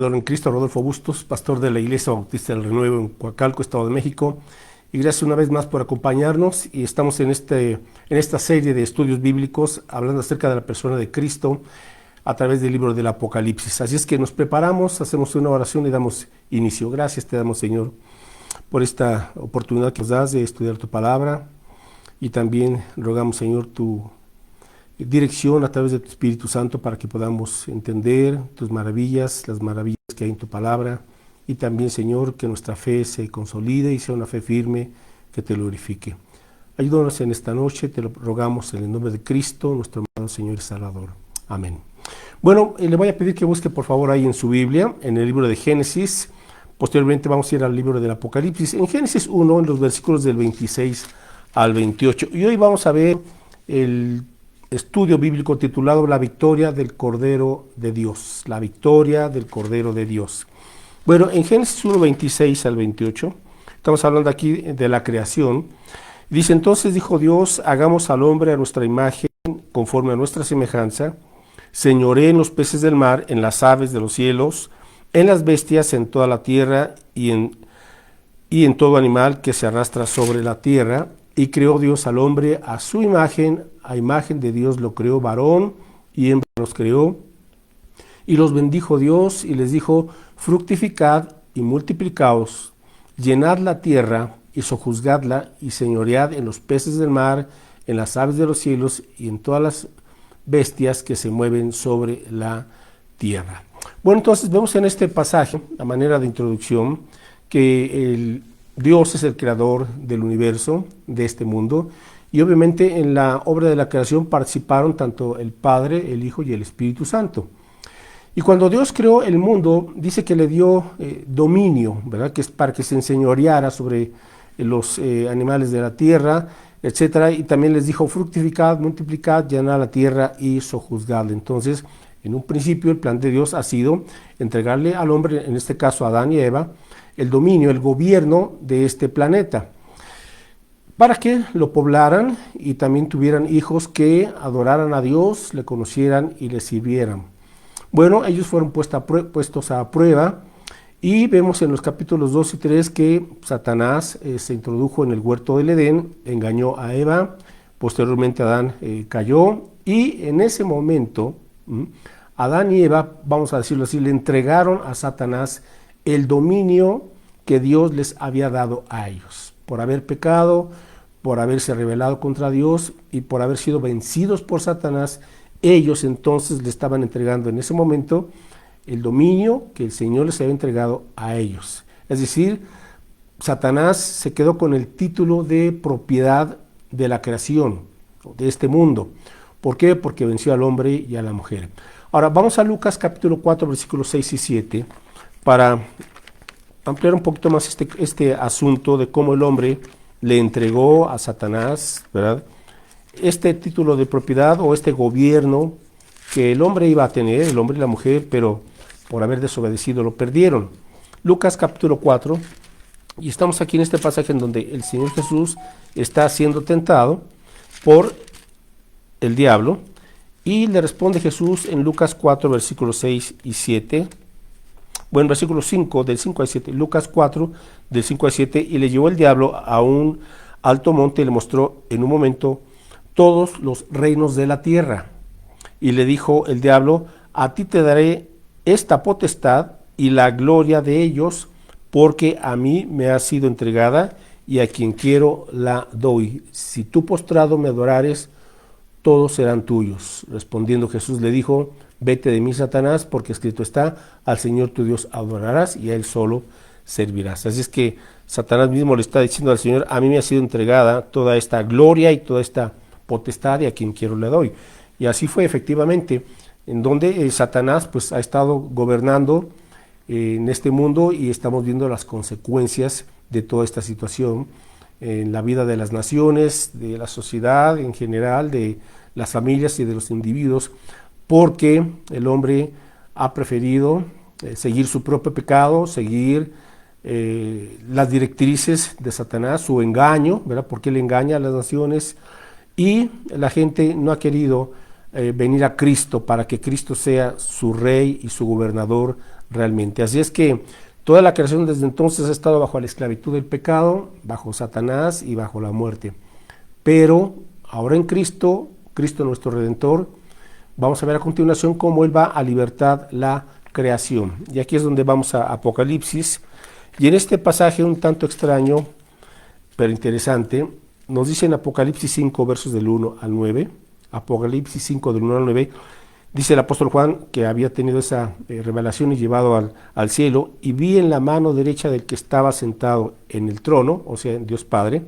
En Cristo, Rodolfo Bustos, pastor de la Iglesia Bautista del Renuevo en Coacalco, Estado de México. Y gracias una vez más por acompañarnos. Y estamos en esta serie de estudios bíblicos hablando acerca de la persona de Cristo a través del libro del Apocalipsis. Así es que nos preparamos, hacemos una oración y damos inicio. Gracias te damos, Señor, por esta oportunidad que nos das de estudiar tu palabra. Y también rogamos, Señor, tu dirección a través de tu Espíritu Santo para que podamos entender tus maravillas, las maravillas que hay en tu palabra, y también, Señor, que nuestra fe se consolide y sea una fe firme que te glorifique. Ayúdanos en esta noche, te lo rogamos en el nombre de Cristo, nuestro amado Señor y Salvador. Amén. Bueno, le voy a pedir que busque por favor ahí en su Biblia, en el libro de Génesis. Posteriormente vamos a ir al libro del Apocalipsis. En Génesis 1, en los versículos del 26 al 28. Y hoy vamos a ver el estudio bíblico titulado La victoria del Cordero de Dios. La victoria del Cordero de Dios. Bueno, en Génesis 1, 26 al 28, estamos hablando aquí de la creación. Dice, entonces dijo Dios, hagamos al hombre a nuestra imagen, conforme a nuestra semejanza, señoree en los peces del mar, en las aves de los cielos, en las bestias, en toda la tierra y en todo animal que se arrastra sobre la tierra. Y creó Dios al hombre a su imagen, a imagen de Dios lo creó, varón y hembra los creó. Y los bendijo Dios y les dijo, fructificad y multiplicaos, llenad la tierra y sojuzgadla y señoread en los peces del mar, en las aves de los cielos y en todas las bestias que se mueven sobre la tierra. Bueno, entonces vemos en este pasaje, a manera de introducción, que Dios es el creador del universo, de este mundo, y obviamente en la obra de la creación participaron tanto el Padre, el Hijo y el Espíritu Santo. Y cuando Dios creó el mundo, dice que le dio dominio, ¿verdad? Que es para que se enseñoreara sobre los animales de la tierra, etcétera, y también les dijo, fructificad, multiplicad, llenad la tierra y sojuzgadla. Entonces, en un principio el plan de Dios ha sido entregarle al hombre, en este caso a Adán y Eva, el dominio, el gobierno de este planeta, para que lo poblaran y también tuvieran hijos que adoraran a Dios, le conocieran y le sirvieran. Bueno, ellos fueron puestos a prueba y vemos en los capítulos 2 y 3 que Satanás se introdujo en el huerto del Edén, engañó a Eva, posteriormente Adán cayó y en ese momento Adán y Eva, vamos a decirlo así, le entregaron a Satanás el dominio que Dios les había dado a ellos, por haber pecado, por haberse rebelado contra Dios y por haber sido vencidos por Satanás. Ellos entonces le estaban entregando en ese momento el dominio que el Señor les había entregado a ellos. Es decir, Satanás se quedó con el título de propiedad de la creación, de este mundo. ¿Por qué? Porque venció al hombre y a la mujer. Ahora vamos a Lucas capítulo 4, versículos 6 y 7, para ampliar un poquito más este asunto de cómo el hombre le entregó a Satanás, ¿verdad?, este título de propiedad o este gobierno que el hombre iba a tener, el hombre y la mujer, pero por haber desobedecido lo perdieron. Lucas capítulo 4, y estamos aquí en este pasaje en donde el Señor Jesús está siendo tentado por el diablo, y le responde Jesús en Lucas 4, versículos 6 y 7, bueno, versículo 5, del 5 al 7, Lucas 4, del 5 al 7, y le llevó el diablo a un alto monte y le mostró en un momento todos los reinos de la tierra. Y le dijo el diablo, a ti te daré esta potestad y la gloria de ellos, porque a mí me ha sido entregada y a quien quiero la doy. Si tú postrado me adorares, todos serán tuyos. Respondiendo Jesús le dijo, vete de mí, Satanás, porque escrito está, al Señor tu Dios adorarás y a Él solo servirás. Así es que Satanás mismo le está diciendo al Señor, a mí me ha sido entregada toda esta gloria y toda esta potestad y a quien quiero le doy. Y así fue efectivamente, en donde Satanás pues ha estado gobernando en este mundo y estamos viendo las consecuencias de toda esta situación en la vida de las naciones, de la sociedad en general, de las familias y de los individuos, porque el hombre ha preferido seguir su propio pecado, seguir las directrices de Satanás, su engaño, ¿verdad? Porque él engaña a las naciones y la gente no ha querido venir a Cristo, para que Cristo sea su rey y su gobernador realmente. Así es que toda la creación desde entonces ha estado bajo la esclavitud del pecado, bajo Satanás y bajo la muerte. Pero ahora en Cristo, Cristo nuestro Redentor, vamos a ver a continuación cómo Él va a libertar la creación. Y aquí es donde vamos a Apocalipsis. Y en este pasaje un tanto extraño, pero interesante, nos dice en Apocalipsis 5, versos del 1 al 9, Apocalipsis 5, del 1 al 9, dice el apóstol Juan que había tenido esa revelación y llevado al cielo, y vi en la mano derecha del que estaba sentado en el trono, o sea, Dios Padre,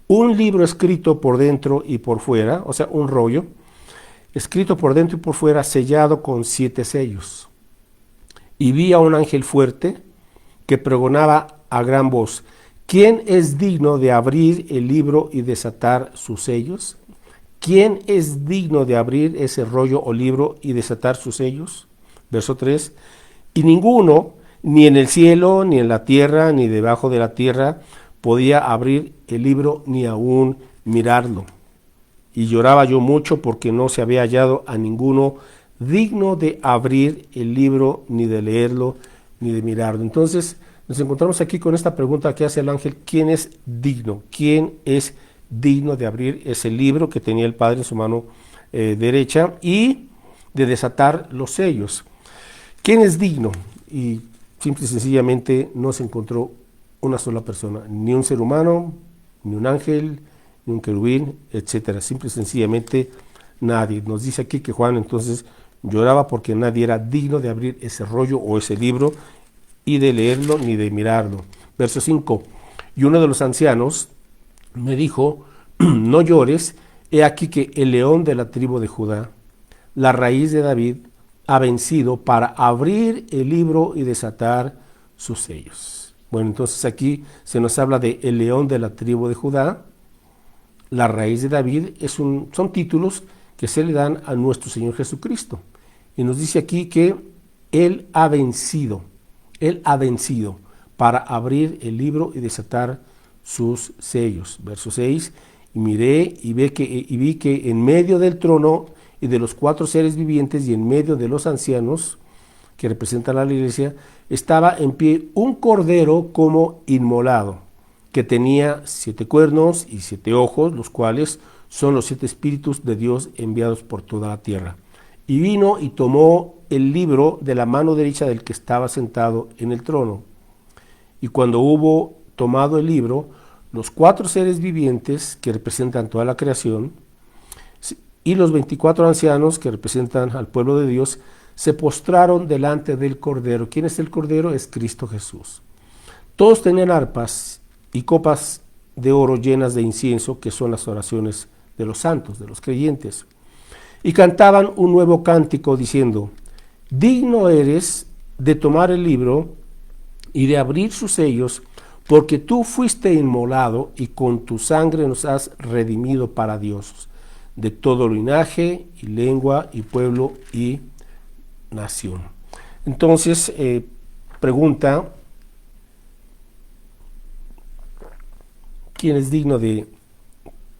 un libro escrito por dentro y por fuera, o sea, un rollo, escrito por dentro y por fuera, sellado con 7 sellos. Y vi a un ángel fuerte que pregonaba a gran voz: ¿quién es digno de abrir el libro y desatar sus sellos? ¿Quién es digno de abrir ese rollo o libro y desatar sus sellos? Verso 3. Y ninguno, ni en el cielo, ni en la tierra, ni debajo de la tierra, podía abrir el libro ni aún mirarlo. Y lloraba yo mucho porque no se había hallado a ninguno digno de abrir el libro, ni de leerlo, ni de mirarlo. Entonces nos encontramos aquí con esta pregunta que hace el ángel: ¿quién es digno? ¿Quién es digno de abrir ese libro que tenía el Padre en su mano derecha y de desatar los sellos? ¿Quién es digno? Y simple y sencillamente no se encontró una sola persona, ni un ser humano, ni un ángel, ni un querubín, etcétera. Simple y sencillamente nadie. Nos dice aquí que Juan entonces lloraba porque nadie era digno de abrir ese rollo o ese libro y de leerlo ni de mirarlo. Verso 5. Y uno de los ancianos me dijo: no llores, he aquí que el león de la tribu de Judá, la raíz de David, ha vencido para abrir el libro y desatar sus sellos. Bueno, entonces aquí se nos habla de el león de la tribu de Judá, la raíz de David, son títulos que se le dan a nuestro Señor Jesucristo. Y nos dice aquí que Él ha vencido para abrir el libro y desatar sus sellos. Verso 6, y miré y vi que en medio del trono y de los 4 seres vivientes y en medio de los ancianos, que representan a la iglesia, estaba en pie un cordero como inmolado, que tenía 7 cuernos y 7 ojos, los cuales son los 7 espíritus de Dios enviados por toda la tierra. Y vino y tomó el libro de la mano derecha del que estaba sentado en el trono. Y cuando hubo tomado el libro, los 4 seres vivientes que representan toda la creación y los 24 ancianos que representan al pueblo de Dios se postraron delante del Cordero. ¿Quién es el Cordero? Es Cristo Jesús. Todos tenían arpas y copas de oro llenas de incienso, que son las oraciones de los santos, de los creyentes. Y cantaban un nuevo cántico diciendo: digno eres de tomar el libro y de abrir sus sellos, porque tú fuiste inmolado y con tu sangre nos has redimido para Dios, de todo linaje y lengua y pueblo y nación. Entonces, pregunta: ¿quién es digno de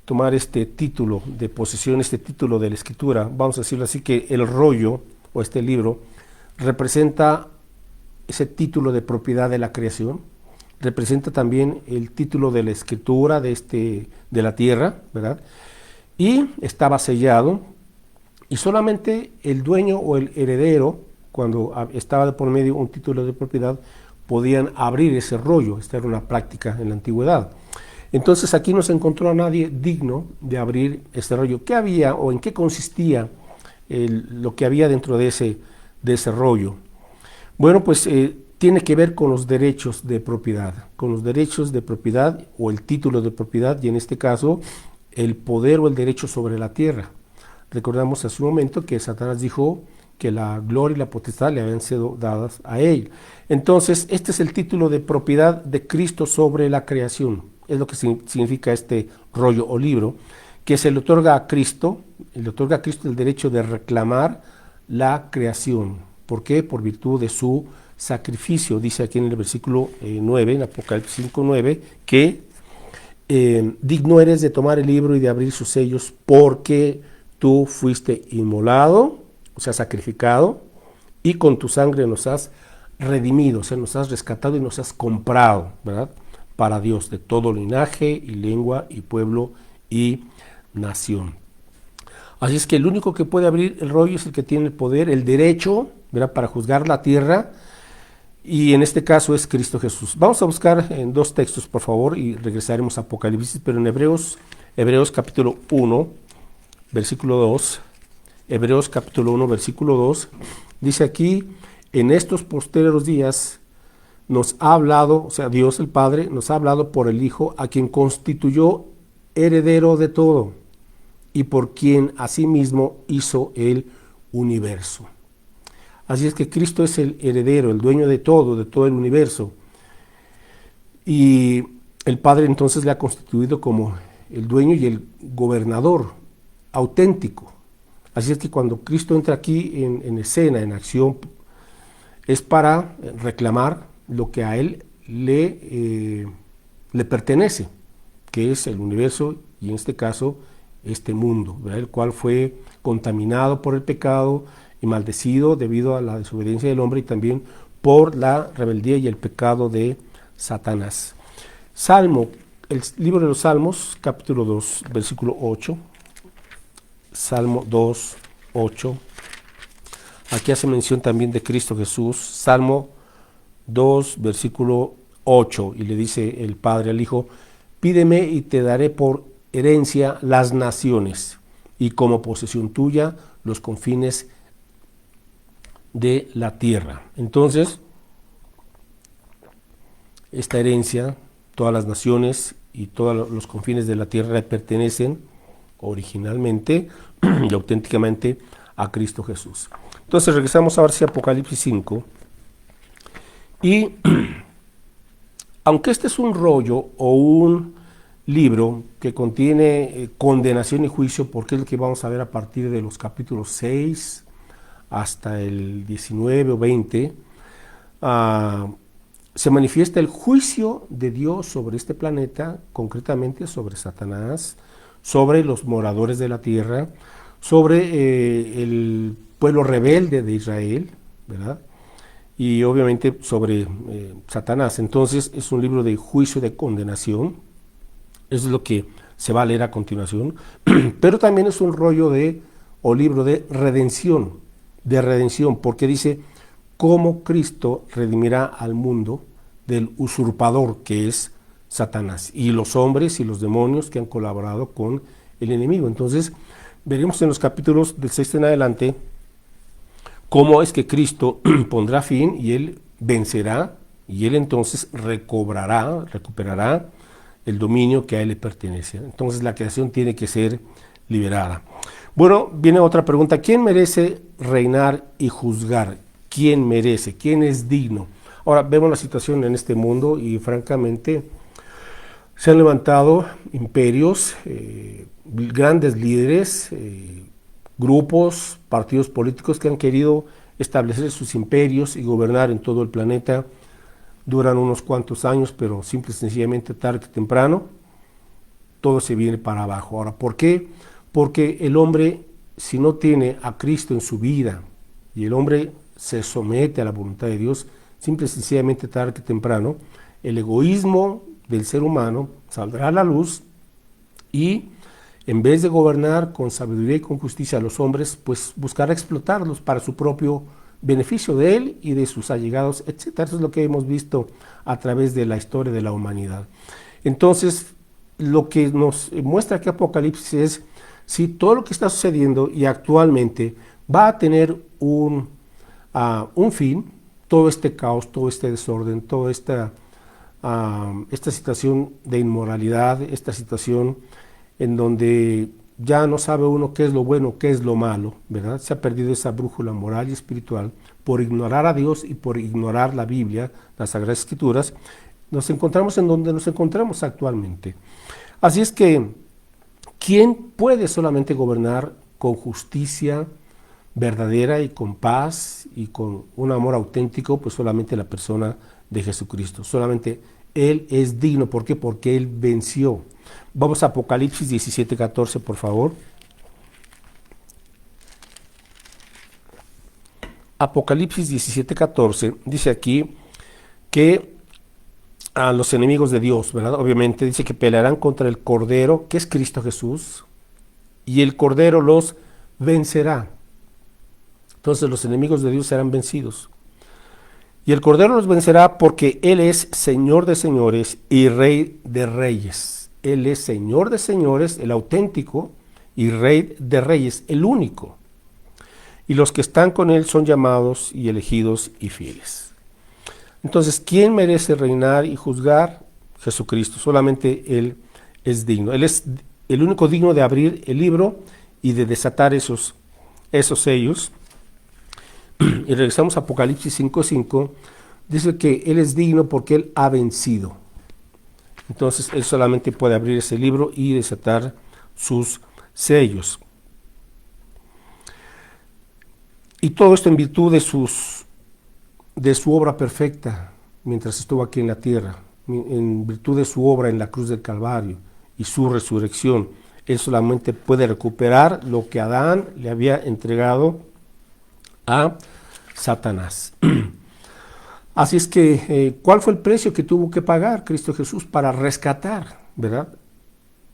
tomar este título de posesión, este título de la Escritura? Vamos a decirlo así, que el rollo o este libro representa ese título de propiedad de la creación, representa también el título de la Escritura de la tierra, ¿verdad? Y estaba sellado, y solamente el dueño o el heredero, cuando estaba de por medio un título de propiedad, podían abrir ese rollo. Esta era una práctica en la antigüedad. Entonces aquí no se encontró a nadie digno de abrir este rollo. ¿Qué había o en qué consistía lo que había dentro de ese rollo? Bueno, pues tiene que ver con los derechos de propiedad, o el título de propiedad, y en este caso el poder o el derecho sobre la tierra. Recordamos hace un momento que Satanás dijo que la gloria y la potestad le habían sido dadas a él. Entonces, este es el título de propiedad de Cristo sobre la creación. Es lo que significa este rollo o libro, que se le otorga a Cristo, el derecho de reclamar la creación. ¿Por qué? Por virtud de su sacrificio. Dice aquí en el versículo 9, en Apocalipsis 5:9, que digno eres de tomar el libro y de abrir sus sellos, porque tú fuiste inmolado, o sea, sacrificado, y con tu sangre nos has redimido, o sea, nos has rescatado y nos has comprado, ¿verdad? Para Dios, de todo linaje y lengua y pueblo y nación. Así es que el único que puede abrir el rollo es el que tiene el poder, el derecho, ¿verdad?, para juzgar la tierra, y en este caso es Cristo Jesús. Vamos a buscar en dos textos, por favor, y regresaremos a Apocalipsis, pero en Hebreos capítulo 1, versículo 2, Hebreos capítulo 1, versículo 2, dice aquí: en estos postreros días nos ha hablado, o sea, Dios el Padre nos ha hablado por el Hijo, a quien constituyó heredero de todo, y por quien asimismo hizo el universo. Así es que Cristo es el heredero, el dueño de todo el universo. Y el Padre entonces le ha constituido como el dueño y el gobernador auténtico. Así es que cuando Cristo entra aquí en escena, en acción, es para reclamar lo que a Él le pertenece, que es el universo y en este caso este mundo, ¿verdad?, el cual fue contaminado por el pecado y maldecido debido a la desobediencia del hombre y también por la rebeldía y el pecado de Satanás. El libro de los Salmos, capítulo 2, versículo 8. Salmo 2, 8. Aquí hace mención también de Cristo Jesús. Salmo 2, versículo 8. Y le dice el Padre al Hijo: pídeme y te daré por herencia las naciones, y como posesión tuya los confines de la tierra. Entonces, esta herencia, todas las naciones y todos los confines de la tierra le pertenecen originalmente y auténticamente a Cristo Jesús. Entonces regresamos ahora a Apocalipsis 5 y aunque este es un rollo o un libro que contiene condenación y juicio, porque es lo que vamos a ver a partir de los capítulos 6 hasta el 19 o 20, se manifiesta el juicio de Dios sobre este planeta, concretamente sobre Satanás, sobre los moradores de la tierra, sobre el pueblo rebelde de Israel, ¿verdad?, y obviamente sobre Satanás. Entonces es un libro de juicio, de condenación. Eso es lo que se va a leer a continuación. Pero también es un rollo o libro de redención, porque dice cómo Cristo redimirá al mundo del usurpador que es Satanás y los hombres y los demonios que han colaborado con el enemigo. Entonces veremos en los capítulos del 6 en adelante cómo es que Cristo pondrá fin y Él vencerá y Él entonces recuperará el dominio que a Él le pertenece. Entonces la creación tiene que ser liberada. Bueno, viene otra pregunta: ¿quién merece reinar y juzgar? ¿Quién merece? ¿Quién es digno? Ahora vemos la situación en este mundo y francamente se han levantado imperios, grandes líderes, grupos, partidos políticos que han querido establecer sus imperios y gobernar en todo el planeta. Duran unos cuantos años, pero simple y sencillamente tarde o temprano todo se viene para abajo. Ahora, ¿por qué? Porque el hombre, si no tiene a Cristo en su vida y el hombre se somete a la voluntad de Dios, simple y sencillamente tarde o temprano el egoísmo del ser humano saldrá a la luz y en vez de gobernar con sabiduría y con justicia a los hombres, pues buscará explotarlos para su propio beneficio de él y de sus allegados, etc. Eso es lo que hemos visto a través de la historia de la humanidad. Entonces, lo que nos muestra aquí Apocalipsis es si todo lo que está sucediendo y actualmente va a tener un fin, todo este caos, todo este desorden, toda esta situación de inmoralidad, esta situación en donde ya no sabe uno qué es lo bueno, qué es lo malo, ¿verdad? Se ha perdido esa brújula moral y espiritual por ignorar a Dios y por ignorar la Biblia, las Sagradas Escrituras. Nos encontramos en donde nos encontramos actualmente. Así es que, ¿quién puede solamente gobernar con justicia verdadera y con paz y con un amor auténtico? Pues solamente la persona de Jesucristo. Solamente Él es digno. ¿Por qué? Porque Él venció. Vamos a Apocalipsis 17:14, por favor. Apocalipsis 17:14 dice aquí que a los enemigos de Dios, ¿verdad? Obviamente dice que pelearán contra el Cordero, que es Cristo Jesús, y el Cordero los vencerá. Entonces los enemigos de Dios serán vencidos. Y el Cordero los vencerá porque Él es Señor de señores y Rey de reyes. Él es Señor de señores, el auténtico, y Rey de reyes, el único. Y los que están con Él son llamados y elegidos y fieles. Entonces, ¿quién merece reinar y juzgar? Jesucristo. Solamente Él es digno. Él es el único digno de abrir el libro y de desatar esos sellos. Y regresamos a Apocalipsis 5:5, dice que Él es digno porque Él ha vencido. Entonces Él solamente puede abrir ese libro y desatar sus sellos. Y todo esto en virtud de su obra perfecta, mientras estuvo aquí en la tierra, en virtud de su obra en la cruz del Calvario y su resurrección. Él solamente puede recuperar lo que Adán le había entregado a Satanás. Así es que, ¿cuál fue el precio que tuvo que pagar Cristo Jesús para rescatar, ¿verdad?,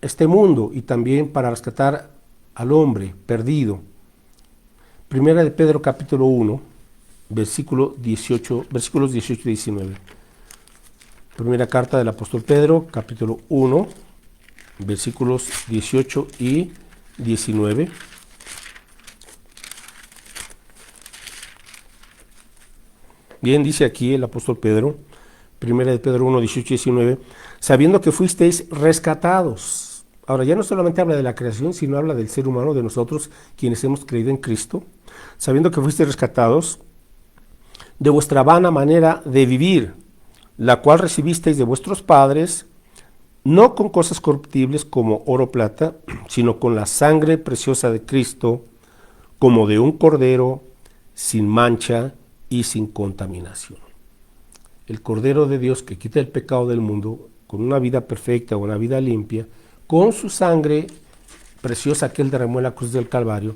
este mundo y también para rescatar al hombre perdido? Primera de Pedro capítulo 1, versículos 18 y 19. Primera carta del apóstol Pedro, capítulo 1, versículos 18 y 19. Bien, dice aquí el apóstol Pedro, primera de Pedro 1, 18 y 19, sabiendo que fuisteis rescatados. Ahora, ya no solamente habla de la creación, sino habla del ser humano, de nosotros, quienes hemos creído en Cristo, sabiendo que fuisteis rescatados de vuestra vana manera de vivir, la cual recibisteis de vuestros padres, no con cosas corruptibles como oro o plata, sino con la sangre preciosa de Cristo, como de un cordero sin mancha y sin contaminación. El Cordero de Dios que quita el pecado del mundo, con una vida perfecta, una vida limpia, con su sangre preciosa que Él derramó en la cruz del Calvario,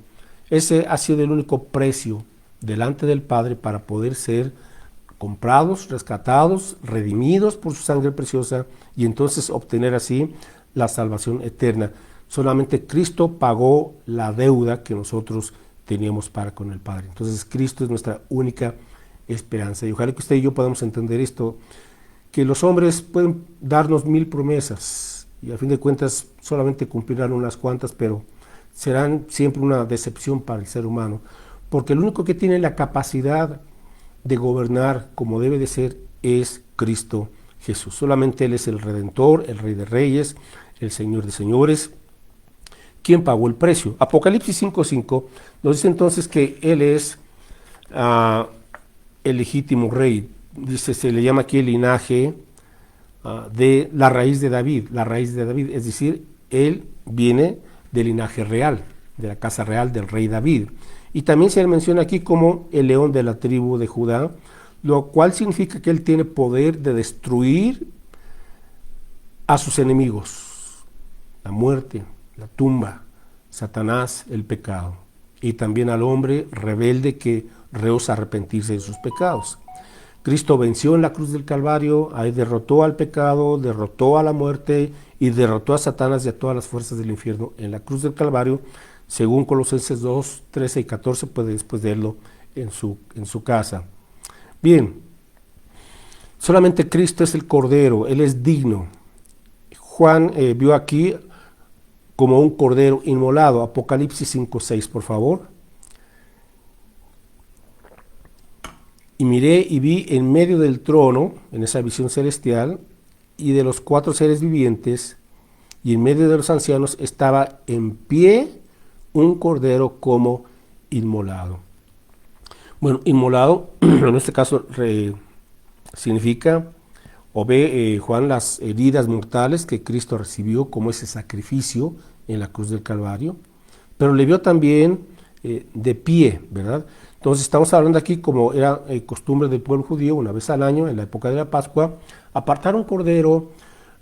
ese ha sido el único precio delante del Padre para poder ser comprados, rescatados, redimidos por su sangre preciosa y entonces obtener así la salvación eterna. Solamente Cristo pagó la deuda que nosotros teníamos para con el Padre. Entonces Cristo es nuestra única esperanza. Y ojalá que usted y yo podamos entender esto, que los hombres pueden darnos 1000 promesas y a fin de cuentas solamente cumplirán unas cuantas, pero serán siempre una decepción para el ser humano, porque el único que tiene la capacidad de gobernar como debe de ser es Cristo Jesús. Solamente Él es el Redentor, el Rey de Reyes, el Señor de Señores, quien pagó el precio. Apocalipsis 5:5 nos dice entonces que Él es el legítimo Rey. Dice, se le llama aquí el linaje de la raíz de David, es decir, Él viene del linaje real, de la casa real del rey David. Y también se le menciona aquí como el león de la tribu de Judá, lo cual significa que Él tiene poder de destruir a sus enemigos, la muerte, la tumba, Satanás, el pecado, y también al hombre rebelde que rehúsa arrepentirse de sus pecados. Cristo venció en la cruz del Calvario, ahí derrotó al pecado, derrotó a la muerte y derrotó a Satanás y a todas las fuerzas del infierno en la cruz del Calvario, según Colosenses 2, 13 y 14, puede después leerlo en su casa. Bien, solamente Cristo es el Cordero, Él es digno. Juan vio aquí como un cordero inmolado, Apocalipsis 5, 6, por favor. Y miré y vi en medio del trono, en esa visión celestial, y de los 4 seres vivientes, y en medio de los ancianos estaba en pie un cordero como inmolado. Bueno, inmolado, en este caso significa, o ve Juan, las heridas mortales que Cristo recibió como ese sacrificio en la cruz del Calvario, pero le vio también de pie, ¿verdad? Entonces estamos hablando aquí, como era costumbre del pueblo judío, una vez al año, en la época de la Pascua, apartar un cordero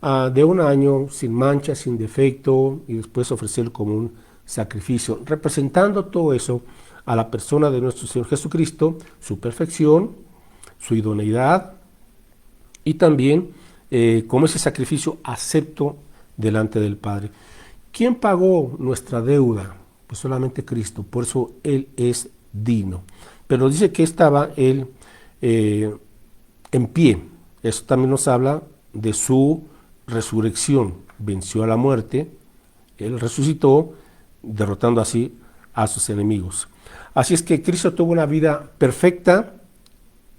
de un año, sin mancha, sin defecto, y después ofrecerlo como un sacrificio, representando todo eso a la persona de nuestro Señor Jesucristo, su perfección, su idoneidad y también como ese sacrificio acepto delante del Padre. ¿Quién pagó nuestra deuda? Pues solamente Cristo, por eso Él es digno. Pero dice que estaba Él en pie. Eso también nos habla de su resurrección. Venció a la muerte, Él resucitó, derrotando así a sus enemigos. Así es que Cristo tuvo una vida perfecta.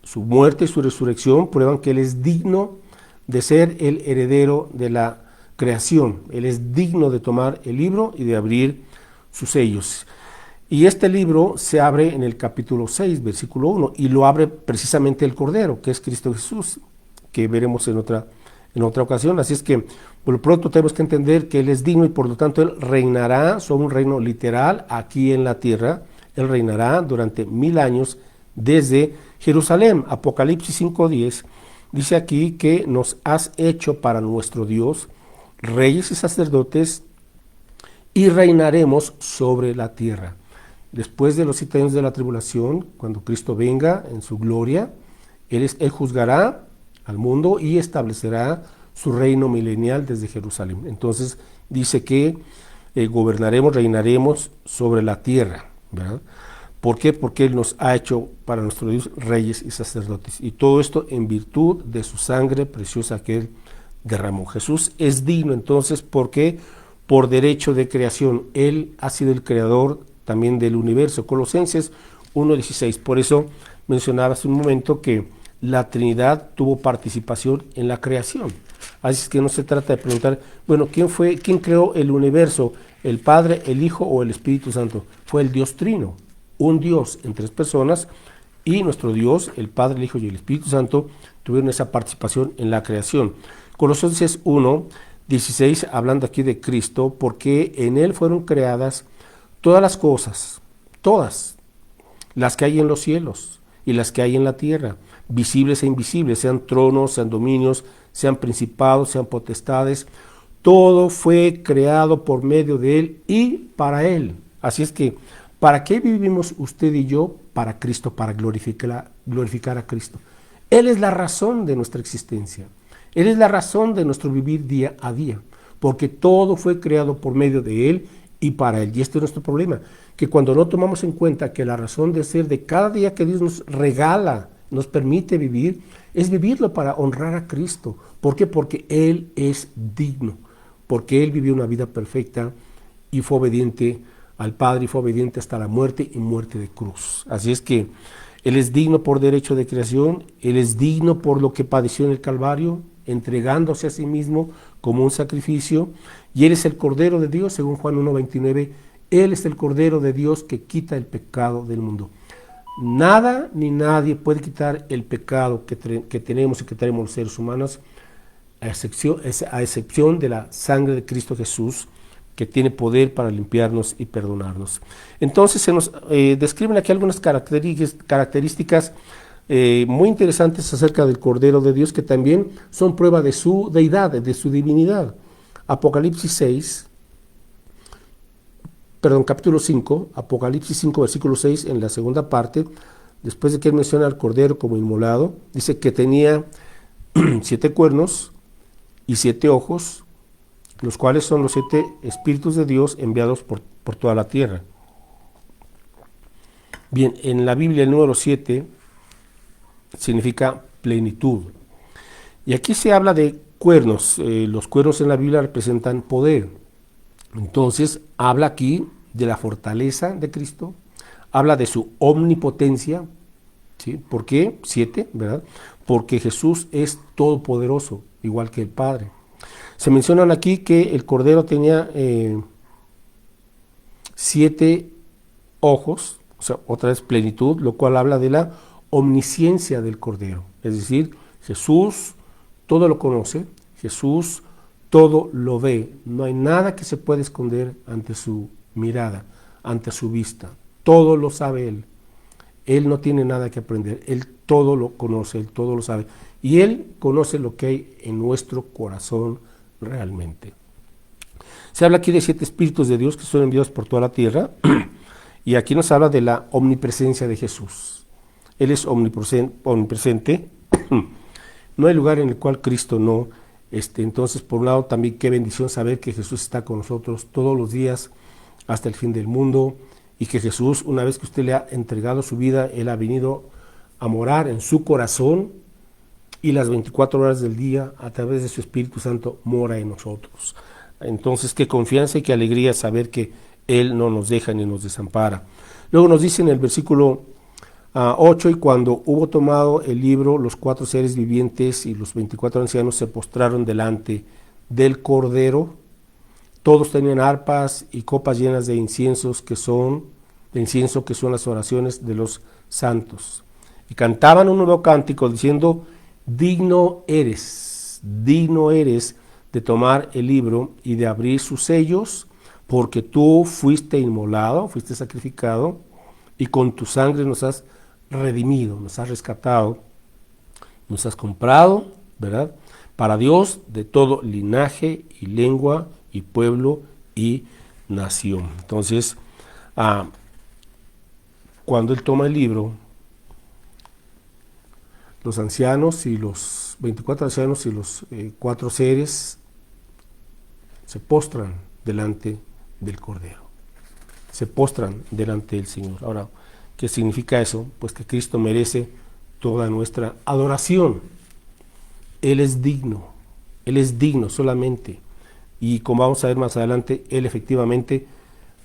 Su muerte y su resurrección prueban que Él es digno de ser el heredero de la creación. Él es digno de tomar el libro y de abrir sus sellos. Y este libro se abre en el capítulo 6, versículo 1, y lo abre precisamente el Cordero, que es Cristo Jesús, que veremos en otra ocasión. Así es que por lo pronto tenemos que entender que Él es digno y por lo tanto Él reinará sobre un reino literal aquí en la tierra. Él reinará durante 1000 años desde Jerusalén. Apocalipsis 5:10 dice aquí que nos has hecho para nuestro Dios reyes y sacerdotes y reinaremos sobre la tierra. Después de los 7 años de la tribulación, cuando Cristo venga en su gloria, Él juzgará al mundo y establecerá su reino milenial desde Jerusalén. Entonces dice que gobernaremos, reinaremos sobre la tierra, ¿verdad? ¿Por qué? Porque Él nos ha hecho para nuestro Dios reyes y sacerdotes. Y todo esto en virtud de su sangre preciosa que Él derramó. Jesús es digno entonces porque por derecho de creación Él ha sido el creador también del universo. Colosenses 1:16. Por eso mencionaba hace un momento que la Trinidad tuvo participación en la creación. Así es que no se trata de preguntar, bueno, ¿quién creó el universo? ¿El Padre, el Hijo o el Espíritu Santo? Fue el Dios Trino, un Dios en 3 personas, y nuestro Dios, el Padre, el Hijo y el Espíritu Santo, tuvieron esa participación en la creación. Colosenses 1:16, hablando aquí de Cristo, porque en Él fueron creadas todas las cosas, todas, las que hay en los cielos y las que hay en la tierra, visibles e invisibles, sean tronos, sean dominios, sean principados, sean potestades, todo fue creado por medio de Él y para Él. Así es que, ¿para qué vivimos usted y yo? Para Cristo, para glorificar a Cristo. Él es la razón de nuestra existencia. Él es la razón de nuestro vivir día a día, porque todo fue creado por medio de Él y para Él. Y este es nuestro problema, que cuando no tomamos en cuenta que la razón de ser de cada día que Dios nos regala, nos permite vivir, es vivirlo para honrar a Cristo. ¿Por qué? Porque Él es digno, porque Él vivió una vida perfecta y fue obediente al Padre y fue obediente hasta la muerte y muerte de cruz. Así es que Él es digno por derecho de creación, Él es digno por lo que padeció en el Calvario, entregándose a sí mismo como un sacrificio, y Él es el Cordero de Dios, según Juan 1:29, Él es el Cordero de Dios que quita el pecado del mundo. Nada ni nadie puede quitar el pecado que tenemos y que tenemos los seres humanos, a excepción de la sangre de Cristo Jesús, que tiene poder para limpiarnos y perdonarnos. Entonces se nos describen aquí algunas características muy interesantes acerca del Cordero de Dios, que también son prueba de su deidad, de su divinidad. Capítulo 5, Apocalipsis 5, versículo 6, en la segunda parte, después de que él menciona al Cordero como inmolado, dice que tenía 7 cuernos y 7 ojos, los cuales son los 7 espíritus de Dios enviados por toda la tierra. Bien, en la Biblia el número 7 significa plenitud. Y aquí se habla de cuernos. Los cuernos en la Biblia representan poder. Entonces, habla aquí de la fortaleza de Cristo, habla de su omnipotencia. ¿Sí? ¿Por qué? 7, ¿verdad? Porque Jesús es todopoderoso, igual que el Padre. Se mencionan aquí que el Cordero tenía 7 ojos, o sea, otra vez plenitud, lo cual habla de la omnisciencia del Cordero. Es decir, Jesús todo lo conoce, Jesús todo lo ve. No hay nada que se pueda esconder ante su mirada, ante su vista. Todo lo sabe Él. Él no tiene nada que aprender. Él todo lo conoce, Él todo lo sabe. Y Él conoce lo que hay en nuestro corazón realmente. Se habla aquí de 7 espíritus de Dios que son enviados por toda la tierra, y aquí nos habla de la omnipresencia de Jesús. Él es omnipresente. No hay lugar en el cual Cristo no esté. Entonces, por un lado, también qué bendición saber que Jesús está con nosotros todos los días hasta el fin del mundo, y que Jesús, una vez que usted le ha entregado su vida, Él ha venido a morar en su corazón, y las 24 horas del día, a través de su Espíritu Santo, mora en nosotros. Entonces, qué confianza y qué alegría saber que Él no nos deja ni nos desampara. Luego nos dice en el versículo 8, y cuando hubo tomado el libro, los 4 seres vivientes y los 24 ancianos se postraron delante del Cordero. Todos tenían arpas y copas llenas de incienso, que son las oraciones de los santos. Y cantaban un nuevo cántico diciendo: digno eres de tomar el libro y de abrir sus sellos, porque tú fuiste inmolado, fuiste sacrificado, y con tu sangre nos has redimido, nos has rescatado, nos has comprado, ¿verdad?, para Dios de todo linaje y lengua y pueblo y nación. Entonces, cuando Él toma el libro, los ancianos y los 24 ancianos y los 4 seres se postran delante del Cordero, se postran delante del Señor. Ahora, ¿qué significa eso? Pues que Cristo merece toda nuestra adoración. Él es digno solamente. Y como vamos a ver más adelante, Él efectivamente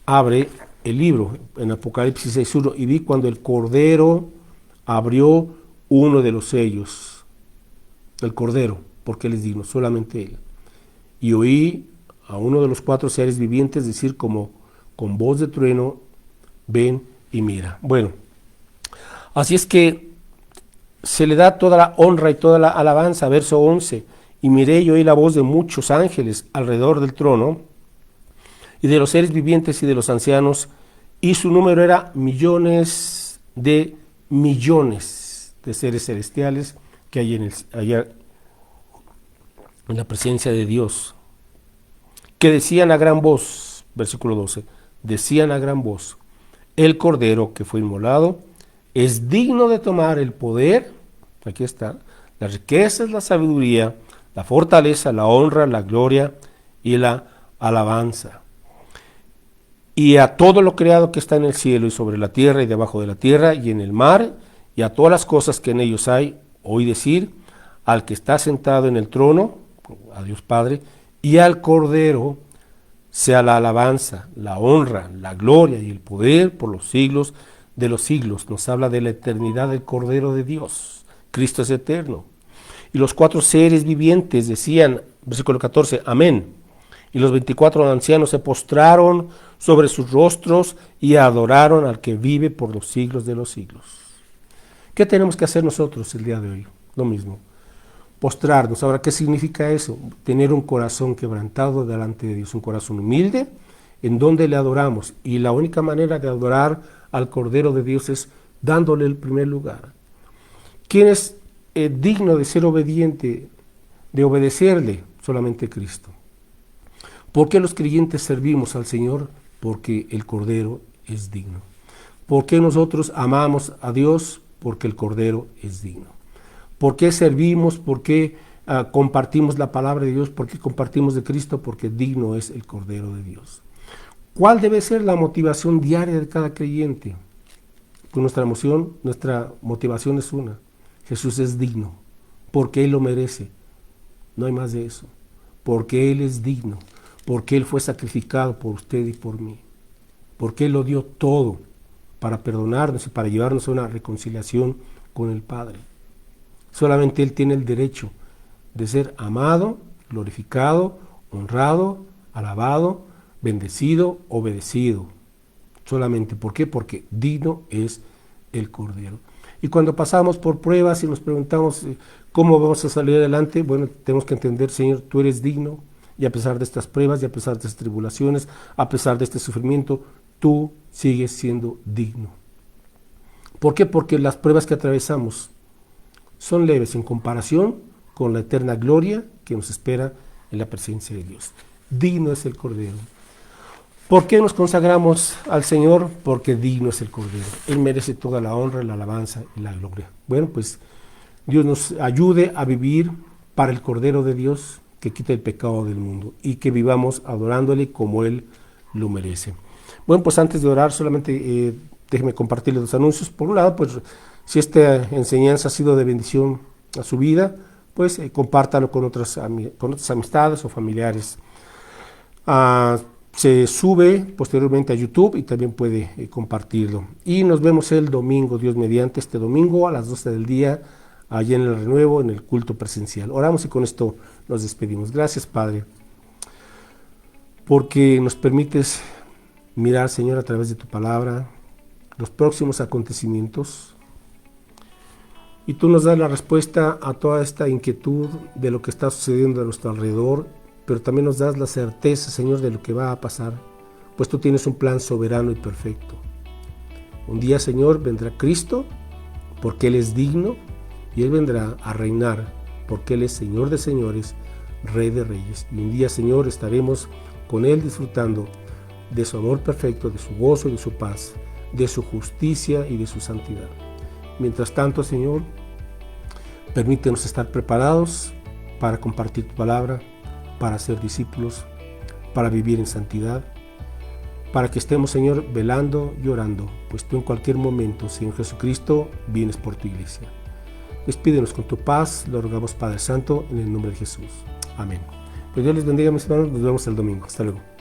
abre el libro. En Apocalipsis 6:1, y vi cuando el Cordero abrió uno de los sellos. El Cordero, porque Él es digno, solamente Él. Y oí a uno de los 4 seres vivientes decir como con voz de trueno: ven y mira. Bueno, así es que se le da toda la honra y toda la alabanza. Verso 11, y miré y oí la voz de muchos ángeles alrededor del trono, y de los seres vivientes y de los ancianos, y su número era millones de seres celestiales que hay allá en la presencia de Dios, que decían a gran voz, versículo 12, decían a gran voz: el Cordero que fue inmolado es digno de tomar el poder, aquí está, las riquezas, la sabiduría, la fortaleza, la honra, la gloria y la alabanza. Y a todo lo creado que está en el cielo y sobre la tierra y debajo de la tierra y en el mar, y a todas las cosas que en ellos hay, oí decir al que está sentado en el trono, a Dios Padre, y al Cordero, sea la alabanza, la honra, la gloria y el poder por los siglos de los siglos. Nos habla de la eternidad del Cordero de Dios. Cristo es eterno. Y los 4 seres vivientes decían, versículo 14, amén. Y los 24 ancianos se postraron sobre sus rostros y adoraron al que vive por los siglos de los siglos. ¿Qué tenemos que hacer nosotros el día de hoy? Lo mismo, postrarnos. Ahora, ¿qué significa eso? Tener un corazón quebrantado delante de Dios, un corazón humilde, en donde le adoramos. Y la única manera de adorar al Cordero de Dios es dándole el primer lugar. ¿Quién es digno de ser obediente, de obedecerle? Solamente Cristo. ¿Por qué los creyentes servimos al Señor? Porque el Cordero es digno. ¿Por qué nosotros amamos a Dios? Porque el Cordero es digno. ¿Por qué servimos? ¿Por qué compartimos la palabra de Dios? ¿Por qué compartimos de Cristo? Porque digno es el Cordero de Dios. ¿Cuál debe ser la motivación diaria de cada creyente? Pues nuestra motivación es una: Jesús es digno, porque Él lo merece. No hay más de eso. Porque Él es digno, porque Él fue sacrificado por usted y por mí, porque Él lo dio todo para perdonarnos y para llevarnos a una reconciliación con el Padre. Solamente Él tiene el derecho de ser amado, glorificado, honrado, alabado, bendecido, obedecido. Solamente, ¿por qué? Porque digno es el Cordero. Y cuando pasamos por pruebas y nos preguntamos cómo vamos a salir adelante, bueno, tenemos que entender: Señor, tú eres digno, y a pesar de estas pruebas, y a pesar de estas tribulaciones, a pesar de este sufrimiento, tú sigues siendo digno. ¿Por qué? Porque las pruebas que atravesamos son leves en comparación con la eterna gloria que nos espera en la presencia de Dios. digno es el Cordero. ¿Por qué nos consagramos al Señor? Porque digno es el Cordero. Él merece toda la honra, la alabanza y la gloria. Bueno, pues Dios nos ayude a vivir para el Cordero de Dios que quita el pecado del mundo y que vivamos adorándole como Él lo merece. Bueno, pues antes de orar solamente déjeme compartirles los anuncios. Por un lado, pues si esta enseñanza ha sido de bendición a su vida, pues compártalo con otras amistades o familiares. Se sube posteriormente a YouTube y también puede compartirlo. Y nos vemos el domingo, Dios mediante, este domingo a las 12 del día, allá en el Renuevo, en el culto presencial. Oramos y con esto nos despedimos. Gracias, Padre, porque nos permites mirar, Señor, a través de tu palabra, los próximos acontecimientos. Y tú nos das la respuesta a toda esta inquietud de lo que está sucediendo a nuestro alrededor, pero también nos das la certeza, Señor, de lo que va a pasar, pues tú tienes un plan soberano y perfecto. Un día, Señor, vendrá Cristo, porque Él es digno, y Él vendrá a reinar, porque Él es Señor de señores, Rey de reyes. Y un día, Señor, estaremos con Él disfrutando de su amor perfecto, de su gozo y de su paz, de su justicia y de su santidad. Mientras tanto, Señor, permítenos estar preparados para compartir tu palabra, para ser discípulos, para vivir en santidad, para que estemos, Señor, velando y orando, pues tú en cualquier momento, Señor Jesucristo, vienes por tu iglesia. Despídenos con tu paz, lo rogamos, Padre Santo, en el nombre de Jesús. Amén. Pues Dios les bendiga, mis hermanos, nos vemos el domingo. Hasta luego.